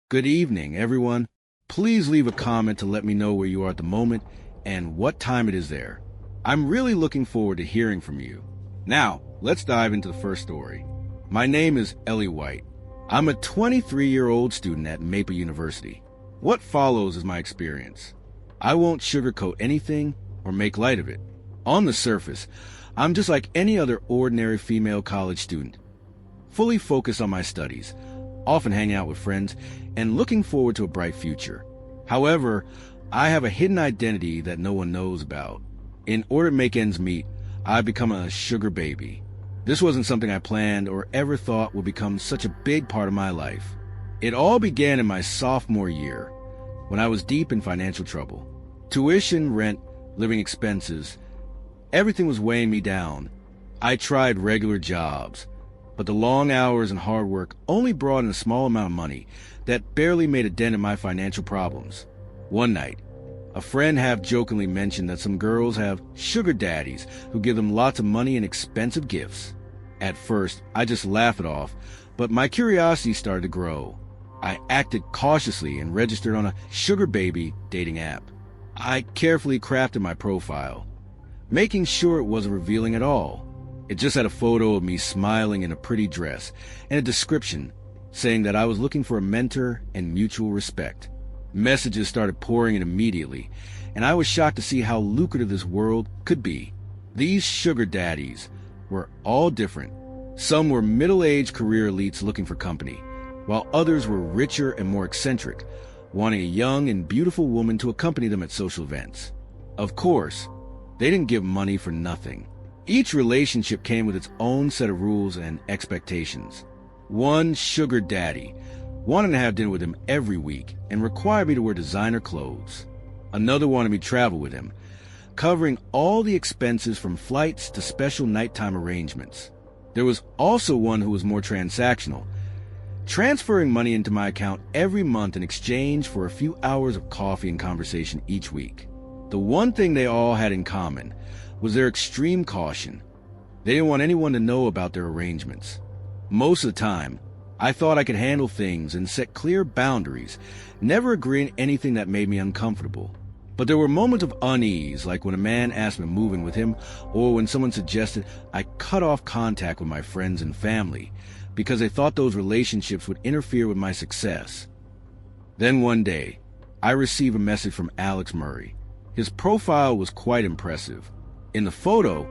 Good evening, everyone. Please leave a comment to let me know where you are at the moment and what time it is there. I'm really looking forward to hearing from you. Now, let's dive into the first story. My name is Ellie White. I'm a 23-year-old student at Maple University. What follows is my experience. I won't sugarcoat anything or make light of it. On the surface, I'm just like any other ordinary female college student, fully focused on my studies, often hanging out with friends, and looking forward to a bright future. However, I have a hidden identity that no one knows about. In order to make ends meet, I've become a sugar baby. This wasn't something I planned or ever thought would become such a big part of my life. It all began in my sophomore year, when I was deep in financial trouble. Tuition, rent, living expenses, everything was weighing me down. I tried regular jobs, but the long hours and hard work only brought in a small amount of money that barely made a dent in my financial problems. One night, a friend half-jokingly mentioned that some girls have sugar daddies who give them lots of money and expensive gifts. At first, I just laughed it off, but my curiosity started to grow. I acted cautiously and registered on a sugar baby dating app. I carefully crafted my profile, making sure it wasn't revealing at all. It just had a photo of me smiling in a pretty dress and a description saying that I was looking for a mentor and mutual respect. Messages started pouring in immediately, and I was shocked to see how lucrative this world could be. These sugar daddies were all different. Some were middle-aged career elites looking for company, while others were richer and more eccentric, wanting a young and beautiful woman to accompany them at social events. Of course, they didn't give money for nothing. Each relationship came with its own set of rules and expectations. One sugar daddy wanted to have dinner with him every week and required me to wear designer clothes. Another wanted me to travel with him, covering all the expenses from flights to special nighttime arrangements. There was also one who was more transactional, transferring money into my account every month in exchange for a few hours of coffee and conversation each week. The one thing they all had in common was their extreme caution. They didn't want anyone to know about their arrangements. Most of the time, I thought I could handle things and set clear boundaries, never agreeing anything that made me uncomfortable. But there were moments of unease, like when a man asked me to move in with him, or when someone suggested I cut off contact with my friends and family because they thought those relationships would interfere with my success. Then one day, I received a message from Alex Murray. His profile was quite impressive. In the photo,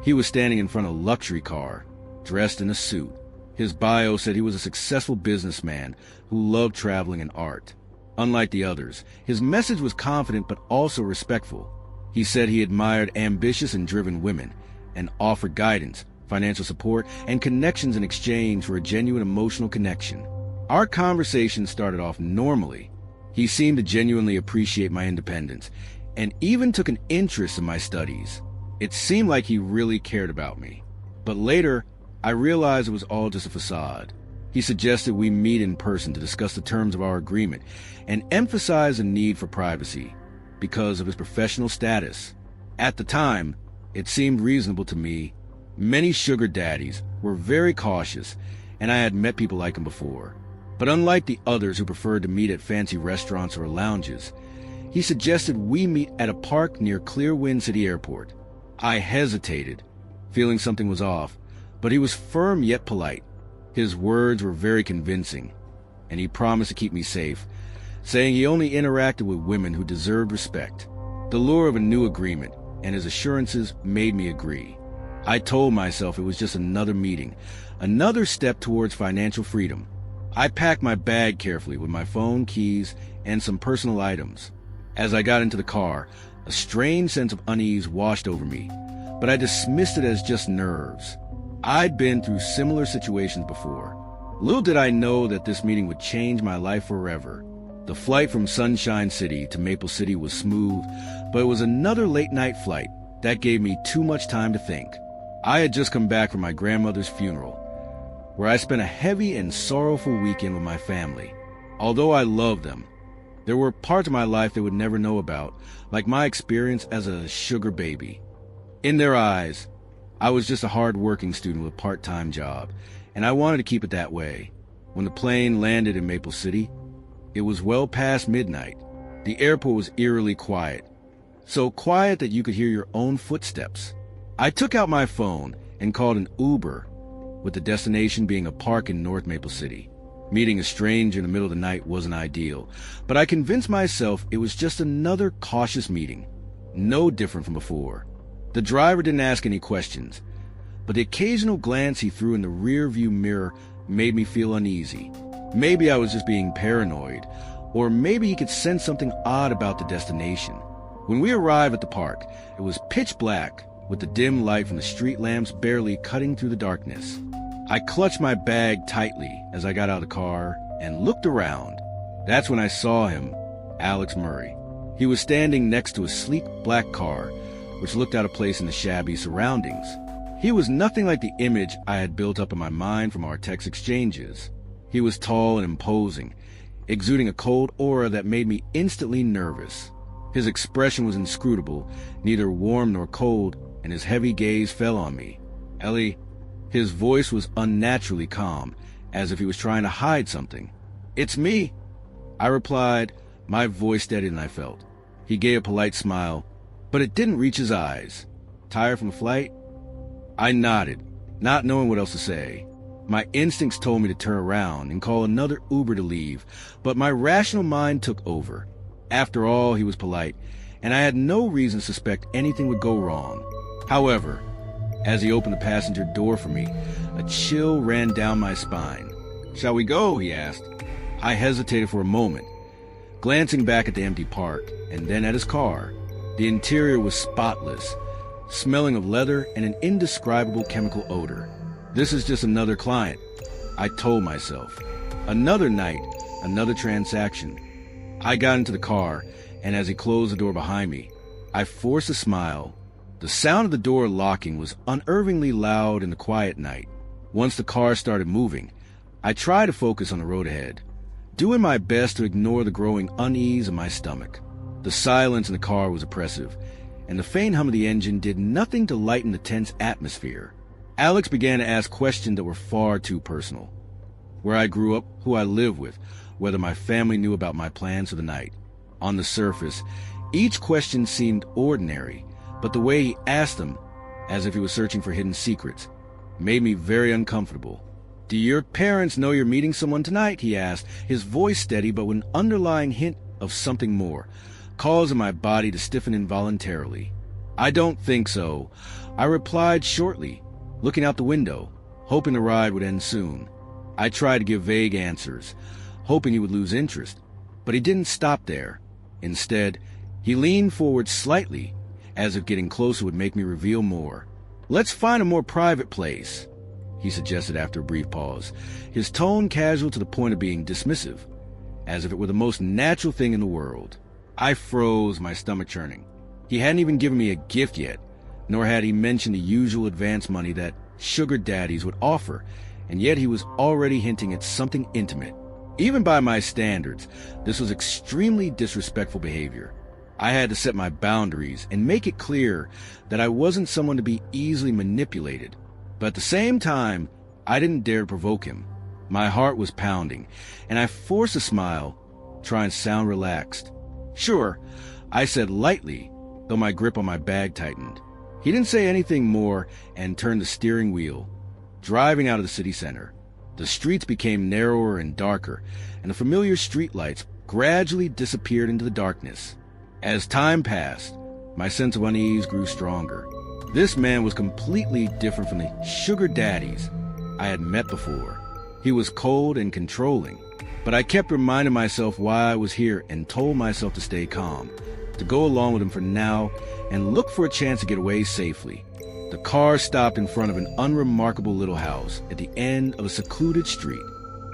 he was standing in front of a luxury car, dressed in a suit. His bio said he was a successful businessman who loved traveling and art. Unlike the others, his message was confident but also respectful. He said he admired ambitious and driven women and offered guidance, financial support, and connections in exchange for a genuine emotional connection. Our conversation started off normally. He seemed to genuinely appreciate my independence and even took an interest in my studies. It seemed like he really cared about me. But later, I realized it was all just a facade. He suggested we meet in person to discuss the terms of our agreement and emphasize the need for privacy because of his professional status. At the time, it seemed reasonable to me. Many sugar daddies were very cautious, and I had met people like him before. But unlike the others who preferred to meet at fancy restaurants or lounges, he suggested we meet at a park near Clearwind City Airport. I hesitated, feeling something was off, but he was firm yet polite. His words were very convincing, and he promised to keep me safe, saying he only interacted with women who deserved respect. The lure of a new agreement and his assurances made me agree. I told myself it was just another meeting, another step towards financial freedom. I packed my bag carefully with my phone, keys, and some personal items. As I got into the car, a strange sense of unease washed over me, but I dismissed it as just nerves. I'd been through similar situations before. Little did I know that this meeting would change my life forever. The flight from Sunshine City to Maple City was smooth, but it was another late-night flight that gave me too much time to think. I had just come back from my grandmother's funeral, where I spent a heavy and sorrowful weekend with my family. Although I loved them, there were parts of my life they would never know about, like my experience as a sugar baby. In their eyes, I was just a hard-working student with a part-time job, and I wanted to keep it that way. When the plane landed in Maple City, It was well past midnight. The airport was eerily quiet, so quiet that you could hear your own footsteps. I took out my phone and called an Uber, with the destination being a park in North Maple City. Meeting a stranger in the middle of the night wasn't ideal, but I convinced myself it was just another cautious meeting, no different from before. The driver didn't ask any questions, but the occasional glance he threw in the rear-view mirror made me feel uneasy. Maybe I was just being paranoid, or maybe he could sense something odd about the destination. When we arrived at the park, it was pitch black, with the dim light from the street lamps barely cutting through the darkness. I clutched my bag tightly as I got out of the car and looked around. That's when I saw him, Alex Murray. He was standing next to a sleek black car, which looked out of place in the shabby surroundings. He was nothing like the image I had built up in my mind from our text exchanges. He was tall and imposing, exuding a cold aura that made me instantly nervous. His expression was inscrutable, neither warm nor cold, and his heavy gaze fell on me. Ellie, his voice was unnaturally calm, as if he was trying to hide something. "It's me," I replied, my voice steadied and I felt. He gave a polite smile, but it didn't reach his eyes. "Tired from the flight?" I nodded, not knowing what else to say. My instincts told me to turn around and call another Uber to leave, but my rational mind took over. After all, he was polite, and I had no reason to suspect anything would go wrong. However, as he opened the passenger door for me, a chill ran down my spine. "Shall we go?" he asked. I hesitated for a moment, glancing back at the empty park and then at his car. The interior was spotless, smelling of leather and an indescribable chemical odor. This is just another client, I told myself. Another night, another transaction. I got into the car, and as he closed the door behind me, I forced a smile. The sound of the door locking was unnervingly loud in the quiet night. Once the car started moving, I tried to focus on the road ahead, doing my best to ignore the growing unease in my stomach. The silence in the car was oppressive, and the faint hum of the engine did nothing to lighten the tense atmosphere. Alex began to ask questions that were far too personal. Where I grew up, who I lived with, whether my family knew about my plans for the night. On the surface, each question seemed ordinary, but the way he asked them, as if he was searching for hidden secrets, made me very uncomfortable. "Do your parents know you're meeting someone tonight?" he asked, his voice steady but with an underlying hint of something more, causing my body to stiffen involuntarily. "I don't think so," I replied shortly, looking out the window, hoping the ride would end soon. I tried to give vague answers, hoping he would lose interest, but he didn't stop there. Instead, he leaned forward slightly, as if getting closer would make me reveal more. "Let's find a more private place," he suggested after a brief pause, his tone casual to the point of being dismissive, as if it were the most natural thing in the world. I froze, my stomach churning. He hadn't even given me a gift yet, nor had he mentioned the usual advance money that sugar daddies would offer, and yet he was already hinting at something intimate. Even by my standards, this was extremely disrespectful behavior. I had to set my boundaries and make it clear that I wasn't someone to be easily manipulated. But at the same time, I didn't dare to provoke him. My heart was pounding, and I forced a smile, trying to sound relaxed. "Sure," I said lightly, though my grip on my bag tightened. He didn't say anything more and turned the steering wheel, driving out of the city center. The streets became narrower and darker, and the familiar streetlights gradually disappeared into the darkness. As time passed, my sense of unease grew stronger. This man was completely different from the sugar daddies I had met before. He was cold and controlling, but I kept reminding myself why I was here and told myself to stay calm, to go along with him for now and look for a chance to get away safely. The car stopped in front of an unremarkable little house at the end of a secluded street.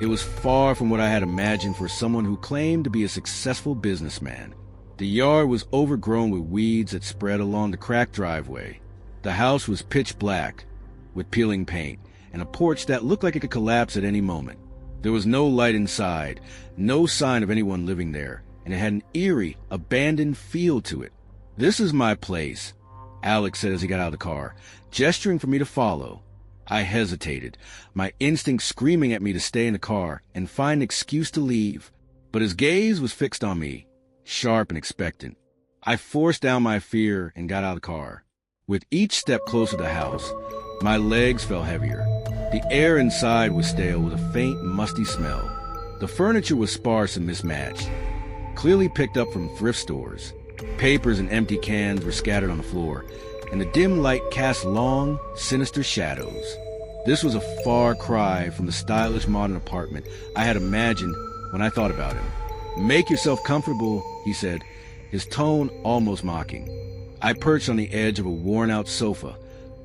It was far from what I had imagined for someone who claimed to be a successful businessman. The yard was overgrown with weeds that spread along the cracked driveway. The house was pitch black, with peeling paint, and a porch that looked like it could collapse at any moment. There was no light inside, no sign of anyone living there, and it had an eerie, abandoned feel to it. "This is my place," Alex said as he got out of the car, gesturing for me to follow. I hesitated, my instinct screaming at me to stay in the car and find an excuse to leave. but his gaze was fixed on me, sharp and expectant. I forced down my fear and got out of the car. With each step closer to the house, my legs felt heavier. The air inside was stale with a faint, musty smell. The furniture was sparse and mismatched, clearly picked up from thrift stores. Papers and empty cans were scattered on the floor, and the dim light cast long, sinister shadows. This was a far cry from the stylish modern apartment I had imagined when I thought about him. "Make yourself comfortable," he said, his tone almost mocking. I perched on the edge of a worn-out sofa,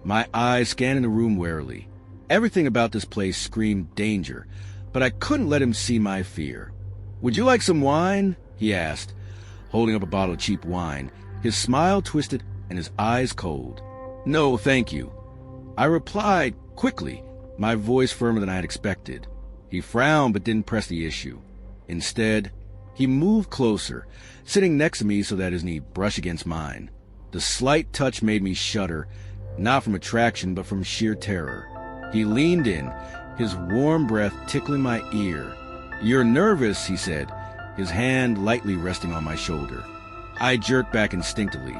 my eyes scanning the room warily. Everything about this place screamed danger, but I couldn't let him see my fear. "Would you like some wine?" he asked, holding up a bottle of cheap wine, his smile twisted and his eyes cold. "No, thank you," I replied quickly, my voice firmer than I had expected. He frowned but didn't press the issue. Instead, he moved closer, sitting next to me so that his knee brushed against mine. The slight touch made me shudder, not from attraction but from sheer terror. He leaned in, his warm breath tickling my ear. "You're nervous," he said, his hand lightly resting on my shoulder. I jerked back instinctively,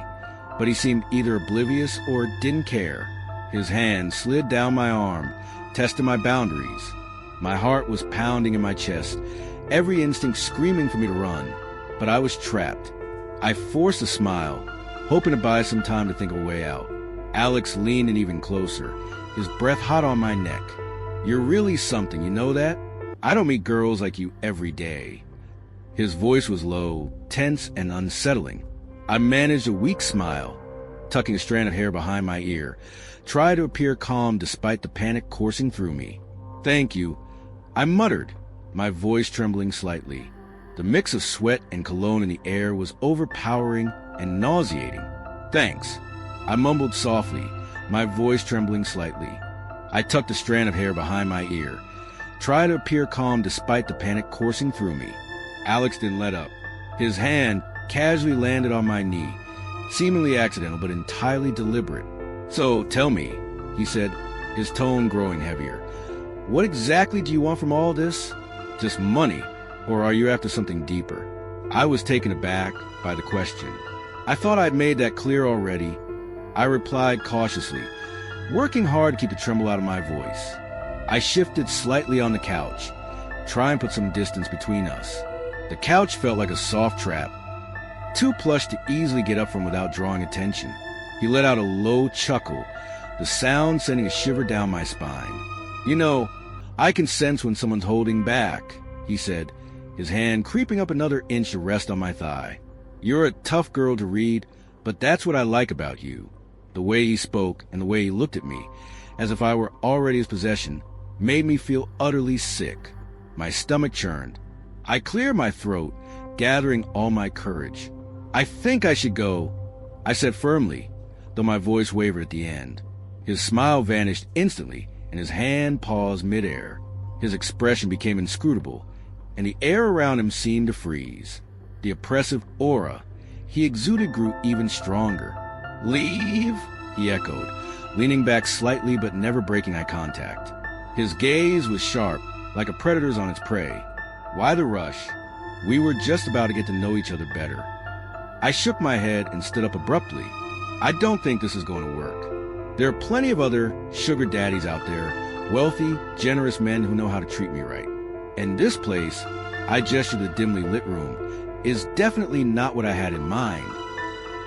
but he seemed either oblivious or didn't care. His hand slid down my arm, testing my boundaries. My heart was pounding in my chest, every instinct screaming for me to run, but I was trapped. I forced a smile, hoping to buy some time to think a way out. Alex leaned in even closer, his breath hot on my neck. "You're really something, you know that? I don't meet girls like you every day." His voice was low, tense, and unsettling. I managed a weak smile, tucking a strand of hair behind my ear, tried to appear calm despite the panic coursing through me. "Thank you," I muttered, my voice trembling slightly. The mix of sweat and cologne in the air was overpowering and nauseating. "Thanks," I mumbled softly, my voice trembling slightly. I tucked a strand of hair behind my ear, tried to appear calm despite the panic coursing through me. Alex didn't let up. His hand casually landed on my knee, seemingly accidental but entirely deliberate. "So, tell me," he said, his tone growing heavier. "What exactly do you want from all this? Just money, or are you after something deeper?" I was taken aback by the question. I thought I'd made that clear already. I replied cautiously, working hard to keep the tremble out of my voice. I shifted slightly on the couch, trying to put some distance between us. The couch felt like a soft trap, too plush to easily get up from without drawing attention. He let out a low chuckle, the sound sending a shiver down my spine. "You know, I can sense when someone's holding back," he said, his hand creeping up another inch to rest on my thigh. "You're a tough girl to read, but that's what I like about you." The way he spoke and the way he looked at me, as if I were already his possession, made me feel utterly sick. My stomach churned. I cleared my throat, gathering all my courage. "I think I should go," I said firmly, though my voice wavered at the end. His smile vanished instantly, and his hand paused midair. His expression became inscrutable, and the air around him seemed to freeze. The oppressive aura he exuded grew even stronger. "Leave?" he echoed, leaning back slightly but never breaking eye contact. His gaze was sharp, like a predator's on its prey. Why the rush? We were just about to get to know each other better. I shook my head and stood up abruptly. "I don't think this is going to work. There are plenty of other sugar daddies out there, wealthy, generous men who know how to treat me right. And this place," I gestured the dimly lit room, "is definitely not what I had in mind."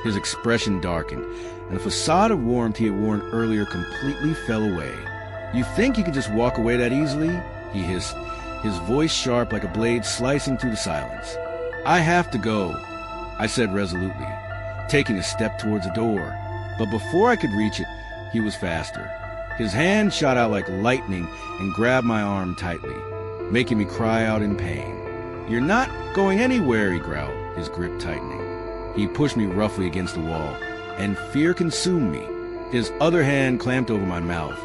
His expression darkened, and the facade of warmth he had worn earlier completely fell away. "You think you can just walk away that easily?" he hissed, his voice sharp like a blade slicing through the silence. "I have to go," I said resolutely, taking a step towards the door. But before I could reach it, he was faster. His hand shot out like lightning and grabbed my arm tightly, making me cry out in pain. "You're not going anywhere," he growled, his grip tightening. He pushed me roughly against the wall, and fear consumed me. His other hand clamped over my mouth,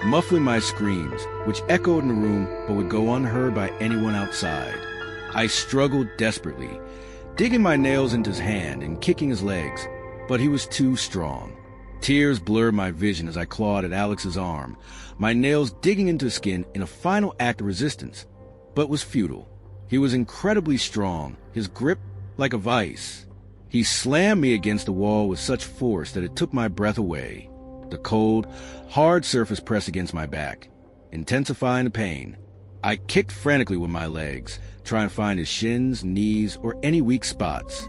muffling my screams, which echoed in the room but would go unheard by anyone outside. I struggled desperately, digging my nails into his hand and kicking his legs, but he was too strong. Tears blurred my vision as I clawed at Alex's arm, my nails digging into his skin in a final act of resistance, but was futile. He was incredibly strong, his grip like a vice. He slammed me against the wall with such force that it took my breath away. The cold, hard surface pressed against my back, intensifying the pain. I kicked frantically with my legs, trying to find his shins, knees, or any weak spots.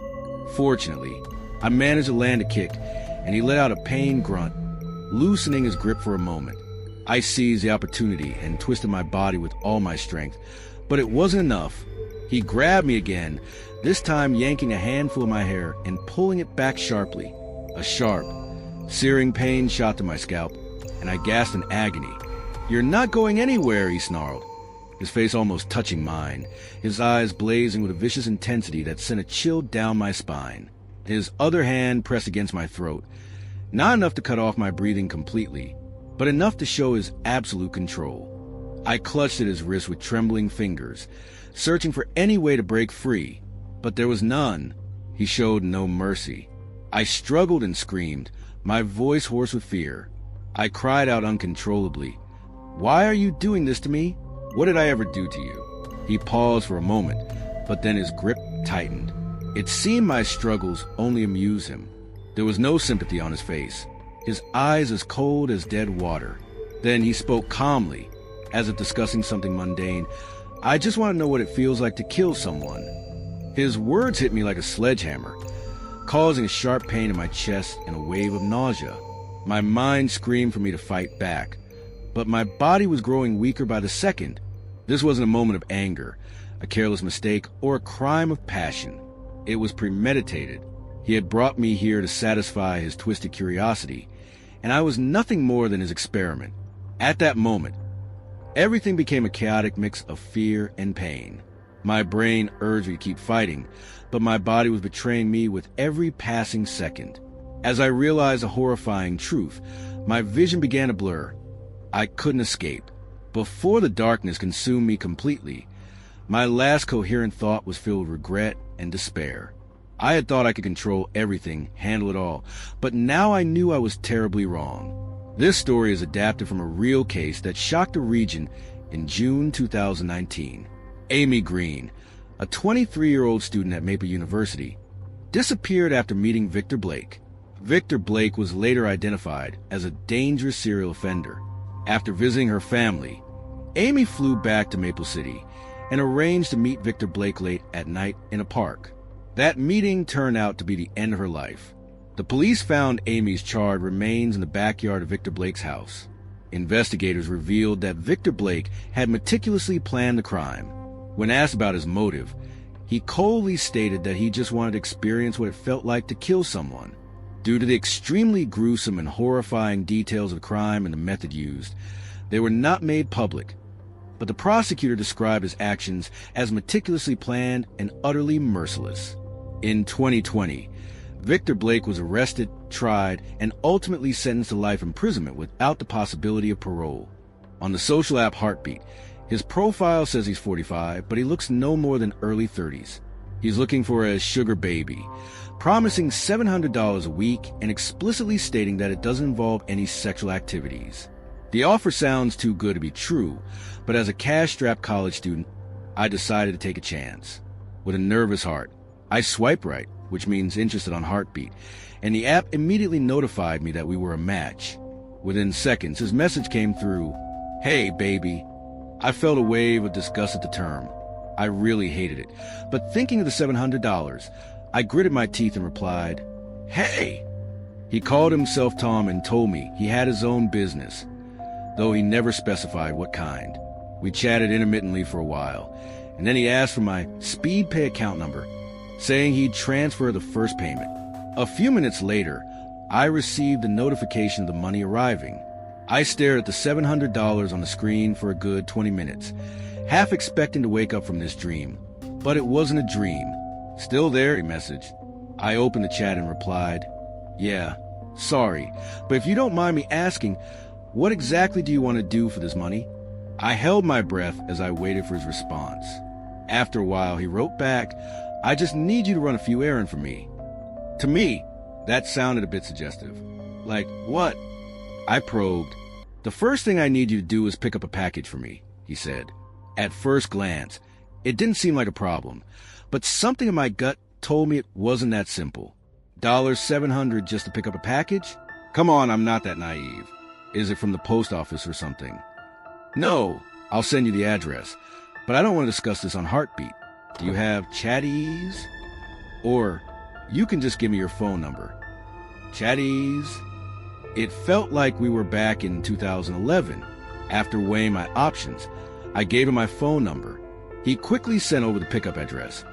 Fortunately, I managed to land a kick, and he let out a pained grunt, loosening his grip for a moment. I seized the opportunity and twisted my body with all my strength, but it wasn't enough. He grabbed me again, this time yanking a handful of my hair and pulling it back sharply. A sharp, searing pain shot to my scalp, and I gasped in agony. "You're not going anywhere," he snarled, his face almost touching mine, his eyes blazing with a vicious intensity that sent a chill down my spine. His other hand pressed against my throat, not enough to cut off my breathing completely, but enough to show his absolute control. I clutched at his wrist with trembling fingers, searching for any way to break free, but there was none. He showed no mercy. I struggled and screamed, my voice hoarse with fear. I cried out uncontrollably, "Why are you doing this to me? What did I ever do to you?" He paused for a moment, but then his grip tightened. It seemed my struggles only amused him. There was no sympathy on his face, his eyes as cold as dead water. Then he spoke calmly, as if discussing something mundane. "I just want to know what it feels like to kill someone." His words hit me like a sledgehammer, causing a sharp pain in my chest and a wave of nausea. My mind screamed for me to fight back, but my body was growing weaker by the second. This wasn't a moment of anger, a careless mistake, or a crime of passion. It was premeditated. He had brought me here to satisfy his twisted curiosity, and I was nothing more than his experiment. At that moment, everything became a chaotic mix of fear and pain. My brain urged me to keep fighting, but my body was betraying me with every passing second. As I realized a horrifying truth, my vision began to blur. I couldn't escape. Before the darkness consumed me completely, my last coherent thought was filled with regret and despair. I had thought I could control everything, handle it all, but now I knew I was terribly wrong. This story is adapted from a real case that shocked the region in June 2019. Amy Green, a 23-year-old student at Maple University, disappeared after meeting Victor Blake. Victor Blake was later identified as a dangerous serial offender. After visiting her family, Amy flew back to Maple City and arranged to meet Victor Blake late at night in a park. That meeting turned out to be the end of her life. The police found Amy's charred remains in the backyard of Victor Blake's house. Investigators revealed that Victor Blake had meticulously planned the crime. When asked about his motive, he coldly stated that he just wanted to experience what it felt like to kill someone. Due to the extremely gruesome and horrifying details of the crime and the method used, they were not made public, but the prosecutor described his actions as meticulously planned and utterly merciless. In 2020, Victor Blake was arrested, tried, and ultimately sentenced to life imprisonment without the possibility of parole. On the social app Heartbeat, his profile says he's 45, but he looks no more than early 30s. He's looking for a sugar baby, promising $700 a week and explicitly stating that it doesn't involve any sexual activities. The offer sounds too good to be true, but as a cash-strapped college student, I decided to take a chance. With a nervous heart, I swiped right, which means interested on Heartbeat, and the app immediately notified me that we were a match. Within seconds, his message came through, "Hey, baby." I felt a wave of disgust at the term. I really hated it, but thinking of the $700, I gritted my teeth and replied, "Hey!" He called himself Tom and told me he had his own business, though he never specified what kind. We chatted intermittently for a while, and then he asked for my SpeedPay account number, saying he'd transfer the first payment. A few minutes later, I received a notification of the money arriving. I stared at the $700 on the screen for a good 20 minutes, half expecting to wake up from this dream. But it wasn't a dream. "Still there," he messaged. I opened the chat and replied, "Yeah, sorry, but if you don't mind me asking, what exactly do you want to do for this money?" I held my breath as I waited for his response. After a while, he wrote back, "I just need you to run a few errands for me." To me, that sounded a bit suggestive. Like, what? I probed. "The first thing I need you to do is pick up a package for me," he said. At first glance, It didn't seem like a problem, but something in my gut told me it wasn't that simple. $700 just to pick up a package? Come on, I'm not that naive. Is it from the post office or something? No, I'll send you the address, but I don't want to discuss this on Heartbeat. Do you have Chatties? Or you can just give me your phone number. Chatties? It felt like we were back in 2011. After weighing my options, I gave him my phone number. He quickly sent over the pickup address,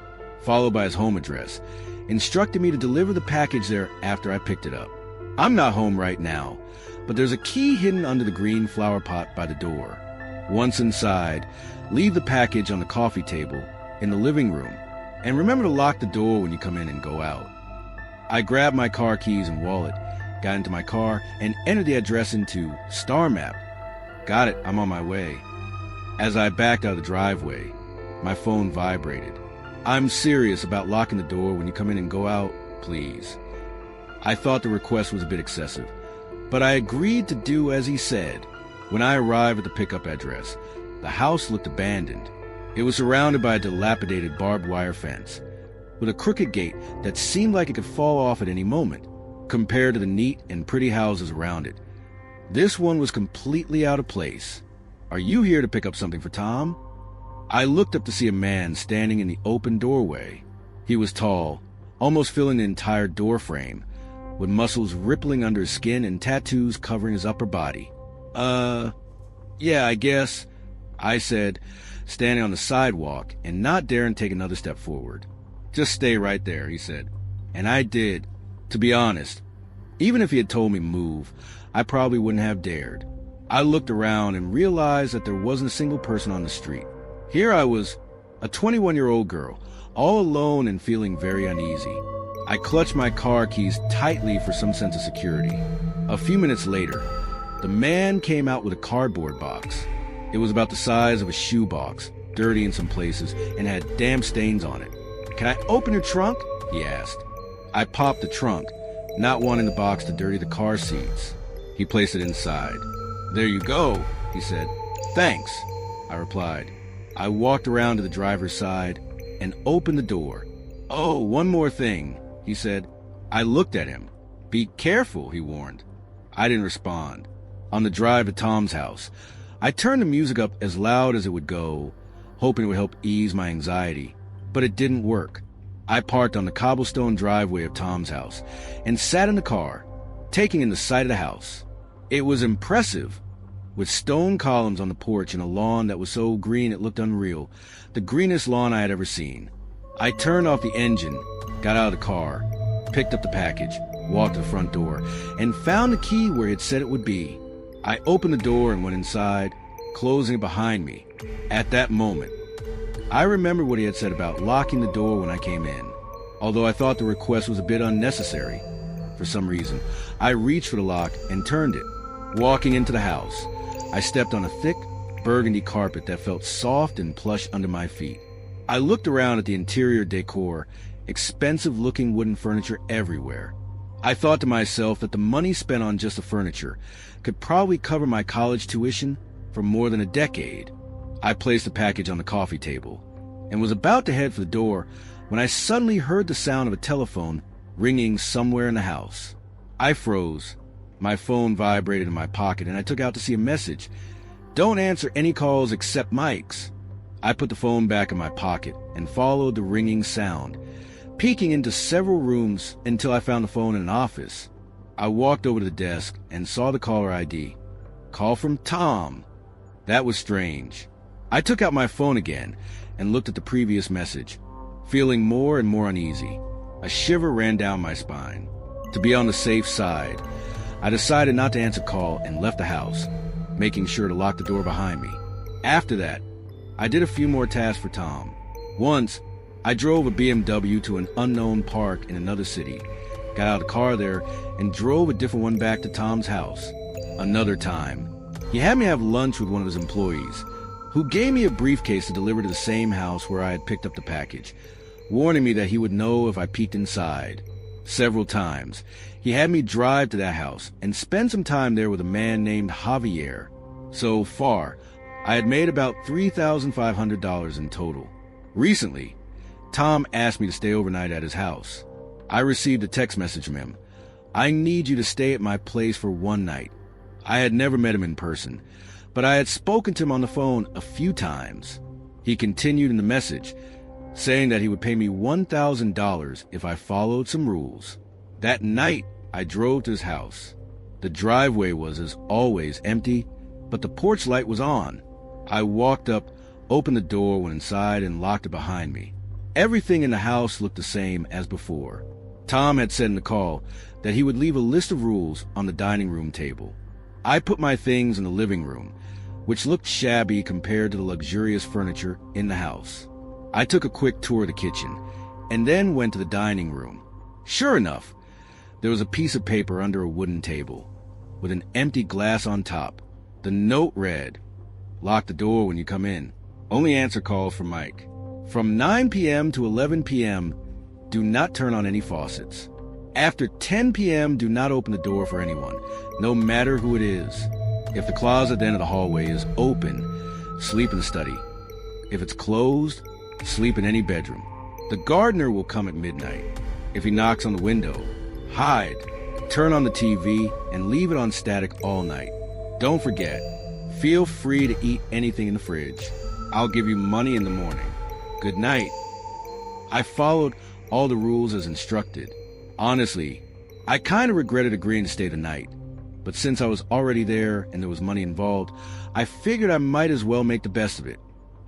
followed by his home address, instructed me to deliver the package there after I picked it up. I'm not home right now, but there's a key hidden under the green flower pot by the door. Once inside, leave the package on the coffee table in the living room, and remember to lock the door when you come in and go out. I grabbed my car keys and wallet, got into my car, and entered the address into Star Map. Got it, I'm on my way. As I backed out of the driveway, my phone vibrated. I'm serious about locking the door when you come in and go out, please. I thought the request was a bit excessive, but I agreed to do as he said. When I arrived at the pickup address, the house looked abandoned. It was surrounded by a dilapidated barbed wire fence, with a crooked gate that seemed like it could fall off at any moment, compared to the neat and pretty houses around it. This one was completely out of place. Are you here to pick up something for Tom? I looked up to see a man standing in the open doorway. He was tall, almost filling the entire door frame, with muscles rippling under his skin and tattoos covering his upper body. Yeah, I guess, I said, standing on the sidewalk and not daring take another step forward. Just stay right there, he said. And I did. To be honest, even if he had told me to move, I probably wouldn't have dared. I looked around and realized that there wasn't a single person on the street. Here I was, a 21-year-old girl, all alone and feeling very uneasy. I clutched my car keys tightly for some sense of security. A few minutes later, the man came out with a cardboard box. It was about the size of a shoebox, dirty in some places, and had damp stains on it. Can I open your trunk? He asked. I popped the trunk, not wanting the box to dirty the car seats. He placed it inside. There you go, he said. Thanks, I replied. I walked around to the driver's side and opened the door. Oh, one more thing, he said. I looked at him. Be careful, he warned. I didn't respond. On the drive to Tom's house, I turned the music up as loud as it would go, hoping it would help ease my anxiety, but it didn't work. I parked on the cobblestone driveway of Tom's house and sat in the car, taking in the sight of the house. It was impressive, with stone columns on the porch and a lawn that was so green it looked unreal, the greenest lawn I had ever seen. I turned off the engine, got out of the car, picked up the package, walked to the front door, and found the key where it said it would be. I opened the door and went inside, closing it behind me. At that moment, I remembered what he had said about locking the door when I came in, although I thought the request was a bit unnecessary. For some reason, I reached for the lock and turned it. Walking into the house, I stepped on a thick, burgundy carpet that felt soft and plush under my feet. I looked around at the interior decor, expensive-looking wooden furniture everywhere. I thought to myself that the money spent on just the furniture could probably cover my college tuition for more than a decade. I placed the package on the coffee table and was about to head for the door when I suddenly heard the sound of a telephone ringing somewhere in the house. I froze. My phone vibrated in my pocket and I took out to see a message. Don't answer any calls except Mike's. I put the phone back in my pocket and followed the ringing sound, peeking into several rooms until I found the phone in an office. I walked over to the desk and saw the caller ID. Call from Tom. That was strange. I took out my phone again and looked at the previous message, feeling more and more uneasy. A shiver ran down my spine. To be on the safe side, I decided not to answer the call and left the house, making sure to lock the door behind me. After that, I did a few more tasks for Tom. Once, I drove a BMW to an unknown park in another city, got out of the car there, and drove a different one back to Tom's house. Another time, he had me have lunch with one of his employees, who gave me a briefcase to deliver to the same house where I had picked up the package, warning me that he would know if I peeked inside. Several times, he had me drive to that house and spend some time there with a man named Javier. So far, I had made about $3,500 in total. Recently, Tom asked me to stay overnight at his house. I received a text message from him. I need you to stay at my place for one night. I had never met him in person, but I had spoken to him on the phone a few times. He continued in the message, saying that he would pay me $1,000 if I followed some rules. That night, I drove to his house. The driveway was, as always, empty, but the porch light was on. I walked up, opened the door, went inside, and locked it behind me. Everything in the house looked the same as before. Tom had said in the call that he would leave a list of rules on the dining room table. I put my things in the living room, which looked shabby compared to the luxurious furniture in the house. I took a quick tour of the kitchen, and then went to the dining room. Sure enough, there was a piece of paper under a wooden table, with an empty glass on top. The note read, "Lock the door when you come in. Only answer calls from Mike. From 9 p.m. to 11 p.m., do not turn on any faucets. After 10 p.m., do not open the door for anyone, no matter who it is. If the closet at the end of the hallway is open, sleep in the study. If it's closed, sleep in any bedroom. The gardener will come at midnight. If he knocks on the window, hide. Turn on the TV and leave it on static all night. Don't forget, feel free to eat anything in the fridge. I'll give you money in the morning. Good night." I followed all the rules as instructed. Honestly, I kind of regretted agreeing to stay the night, but since I was already there and there was money involved, I figured I might as well make the best of it.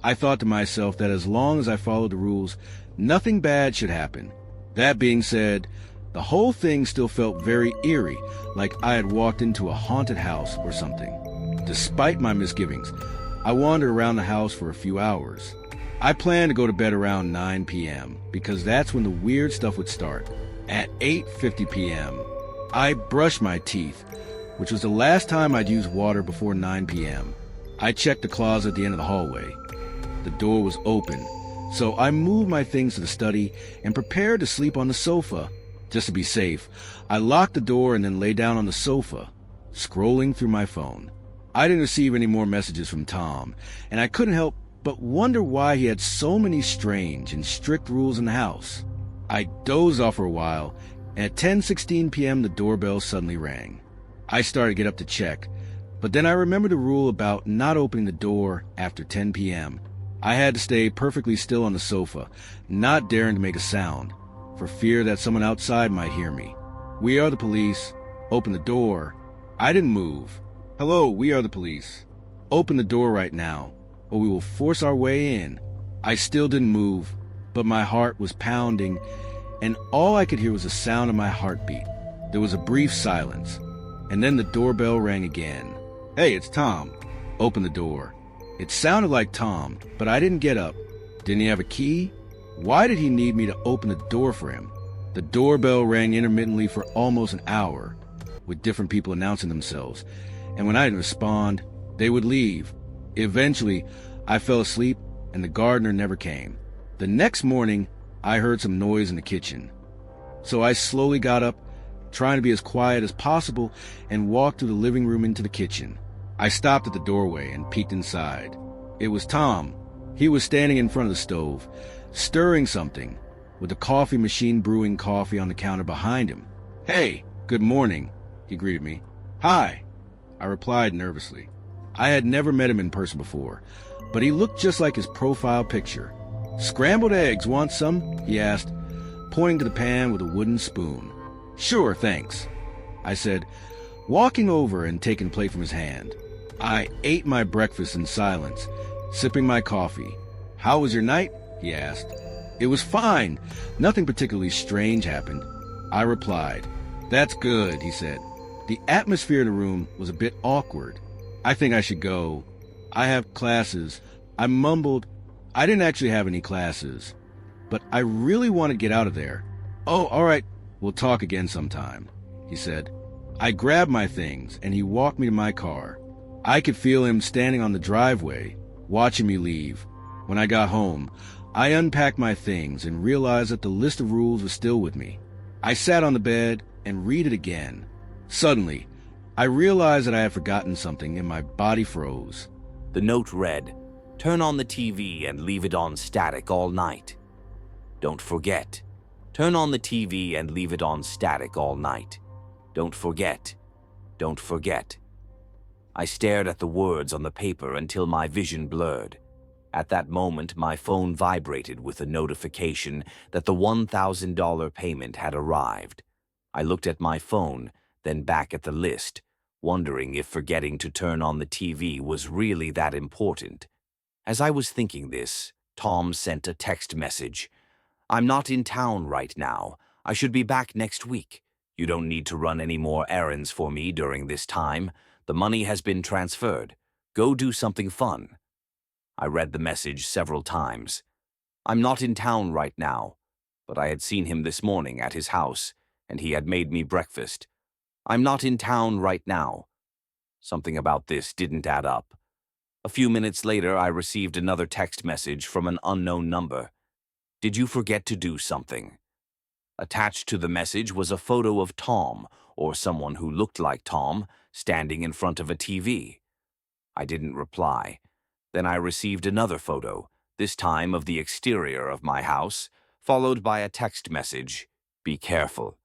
I thought to myself that as long as I followed the rules, nothing bad should happen. That being said, the whole thing still felt very eerie, like I had walked into a haunted house or something. Despite my misgivings, I wandered around the house for a few hours. I planned to go to bed around 9 p.m. because that's when the weird stuff would start. At 8:50 p.m., I brushed my teeth, which was the last time I'd used water before 9 p.m. I checked the closet at the end of the hallway. The door was open, so I moved my things to the study and prepared to sleep on the sofa. Just to be safe, I locked the door and then lay down on the sofa, scrolling through my phone. I didn't receive any more messages from Tom, and I couldn't help but wonder why he had so many strange and strict rules in the house. I dozed off for a while, and at 10:16 p.m. the doorbell suddenly rang. I started to get up to check, but then I remembered the rule about not opening the door after 10 p.m. I had to stay perfectly still on the sofa, not daring to make a sound, for fear that someone outside might hear me. "We are the police. Open the door." I didn't move. "Hello, we are the police. Open the door right now, or we will force our way in." I still didn't move, but my heart was pounding, and all I could hear was the sound of my heartbeat. There was a brief silence, and then the doorbell rang again. "Hey, it's Tom." Open the door. It sounded like Tom, but I didn't get up. Didn't he have a key? Why did he need me to open the door for him? The doorbell rang intermittently for almost an hour, with different people announcing themselves, and when I didn't respond, they would leave. Eventually, I fell asleep, and the gardener never came. The next morning, I heard some noise in the kitchen. So I slowly got up, trying to be as quiet as possible, and walked through the living room into the kitchen. I stopped at the doorway and peeked inside. It was Tom. He was standing in front of the stove, stirring something, with the coffee machine brewing coffee on the counter behind him. "Hey, good morning," he greeted me. "Hi," I replied nervously. I had never met him in person before, but he looked just like his profile picture. "Scrambled eggs, want some?" he asked, pointing to the pan with a wooden spoon. "Sure, thanks," I said, walking over and taking the plate from his hand. I ate my breakfast in silence, sipping my coffee. "How was your night?" he asked. "It was fine. Nothing particularly strange happened," I replied. "That's good," he said. The atmosphere in the room was a bit awkward. "I think I should go. I have classes." I mumbled. I didn't actually have any classes, but I really want to get out of there. "Oh, all right, we'll talk again sometime," he said. I grabbed my things, and he walked me to my car. I could feel him standing on the driveway, watching me leave. When I got home, I unpacked my things and realized that the list of rules was still with me. I sat on the bed and read it again. Suddenly, I realized that I had forgotten something and my body froze. The note read, Turn on the TV and leave it on static all night. Don't forget. Turn on the TV and leave it on static all night. Don't forget. Don't forget. I stared at the words on the paper until my vision blurred. At that moment, my phone vibrated with a notification that the $1,000 payment had arrived. I looked at my phone, then back at the list, wondering if forgetting to turn on the TV was really that important. As I was thinking this, Tom sent a text message. "I'm not in town right now. I should be back next week. You don't need to run any more errands for me during this time. The money has been transferred. Go do something fun." I read the message several times. I'm not in town right now, but I had seen him this morning at his house, and he had made me breakfast. I'm not in town right now. Something about this didn't add up. A few minutes later, I received another text message from an unknown number. "Did you forget to do something?" Attached to the message was a photo of Tom, or someone who looked like Tom, standing in front of a TV. I didn't reply. Then I received another photo, this time of the exterior of my house, followed by a text message, "Be careful.